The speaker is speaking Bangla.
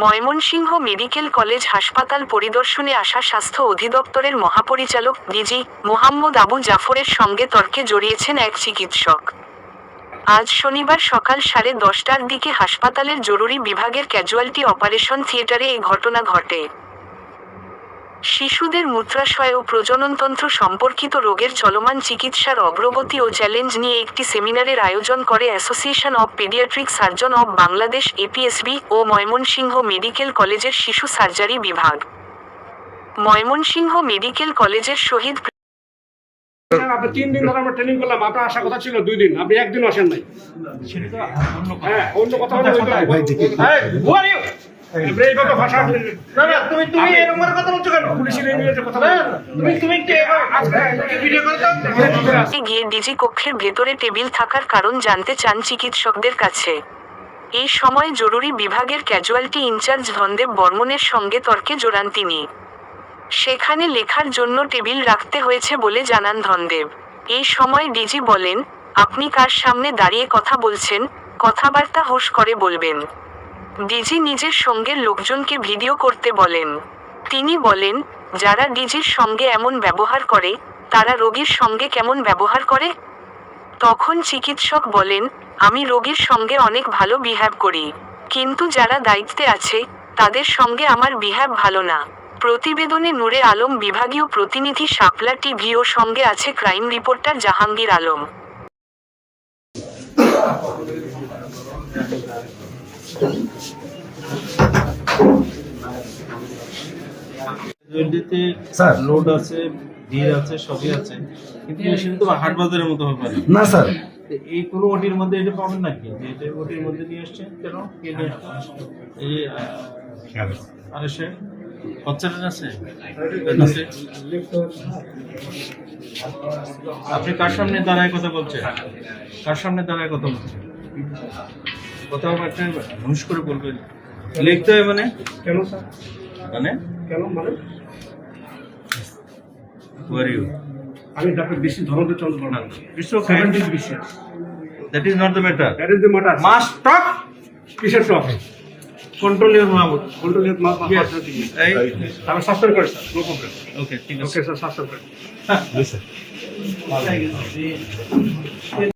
ময়মনসিংহ মেডিকেল কলেজ হাসপাতাল পরিদর্শনে আসা স্বাস্থ্য অধিদপ্তরের মহাপরিচালক ডিজি মোহাম্মদ আবু জাফরের সঙ্গে তর্কে জড়িয়েছেন এক চিকিৎসক। আজ শনিবার সকাল 10:30টার দিকে হাসপাতালের জরুরি বিভাগের ক্যাজুয়ালিটি অপারেশন থিয়েটারে এই ঘটনা ঘটে। শিশুদের মূত্রাশয় ও প্রজননতন্ত্র সম্পর্কিত রোগের চলমান চিকিৎসার অগ্রগতি ও চ্যালেঞ্জ নিয়ে একটি সেমিনারের আয়োজন করে association of paediatric surgeon of Bangladesh APSB ও ময়মনসিংহ মেডিকেল কলেজের শিশু সার্জারি বিভাগ। ময়মনসিংহ মেডিকেল কলেজের শহীদ আপনি 3 দিন ধরে আমরা ট্রেনিং করলাম, আপনার আসার কথা ছিল 2 দিন, আপনি একদিনও আসেন নাই। হ্যাঁ, অন্য কথা বলে এইভাবে ভাষা তুমি এরকম কথা বলছো কেন? পুলিশের এই নিয়ে কথা তুমি ভিডিও করতে গিয়ে ডিজি কক্ষের ভেতরে টেবিল থাকার কারণ জানতে চান চিকিৎসকদের কাছে। এই সময় জরুরি বিভাগের ক্যাজুয়ালিটি ইনচার্জ ধনদেব বর্মনের সঙ্গে তর্কে জড়ান তিনি। সেখানে লেখার জন্য টেবিল রাখতে হয়েছে বলে জানান ধনদেব। এই সময় ডিজি বলেন, আপনি কার সামনে দাঁড়িয়ে কথা বলছেন, কথাবার্তা হোশ করে বলবেন। ডিজি নিজের সঙ্গের লোকজনকে ভিডিও করতে বলেন। তিনি বলেন, যারা ডিজির সঙ্গে এমন ব্যবহার করে, তারা রোগীর সঙ্গে কেমন ব্যবহার করে? তখন চিকিৎসক বলেন, আমি রোগীর সঙ্গে অনেক ভালো বিহেভ করি, কিন্তু যারা দায়িত্বে আছে, তাদের সঙ্গে আমার বিহেভ ভালো না। প্রতিবেদনে নূরে আলম, বিভাগীয় প্রতিনিধি, শাপলা টিভি ও সঙ্গে আছে crime reporter Jahangir Alam. Sir load আছে, ভিড় আছে, সবই আছে, কিন্তু মেশিন তো হাট বাজারের মতো হবে না স্যার, এই কোনো ওটির মধ্যে এটা পাবেন নাকি? যে এটা ওটির মধ্যে নিয়ে আসছে কেন? কে নিয়ে আসছে? এই আরে সে বাচ্চাটা আছে। আপনি কার সামনে দাঁড়ায় কথা বলছেন? কার সামনে দাঁড়ায় কথা বলছেন? কথা একটা হুঁশ করে বলবেন। লিখতে হয় মানে কেন স্যার? মানে কেন মানে Who are you? আমি ডক্টর বিসি ধনঞ্জয় চন্দ্র বর্মা। বিশ্ব 70 বিশ্বাস। That is not the matter. That is the matter. Must talk. কিসের top? Control your mouth. Control your mouth. Yes. এই আমি সাসপেন্ড করি স্যার, নো প্রবলেম। ওকে ঠিক আছে। ওকে স্যার, সাসপেন্ড করি।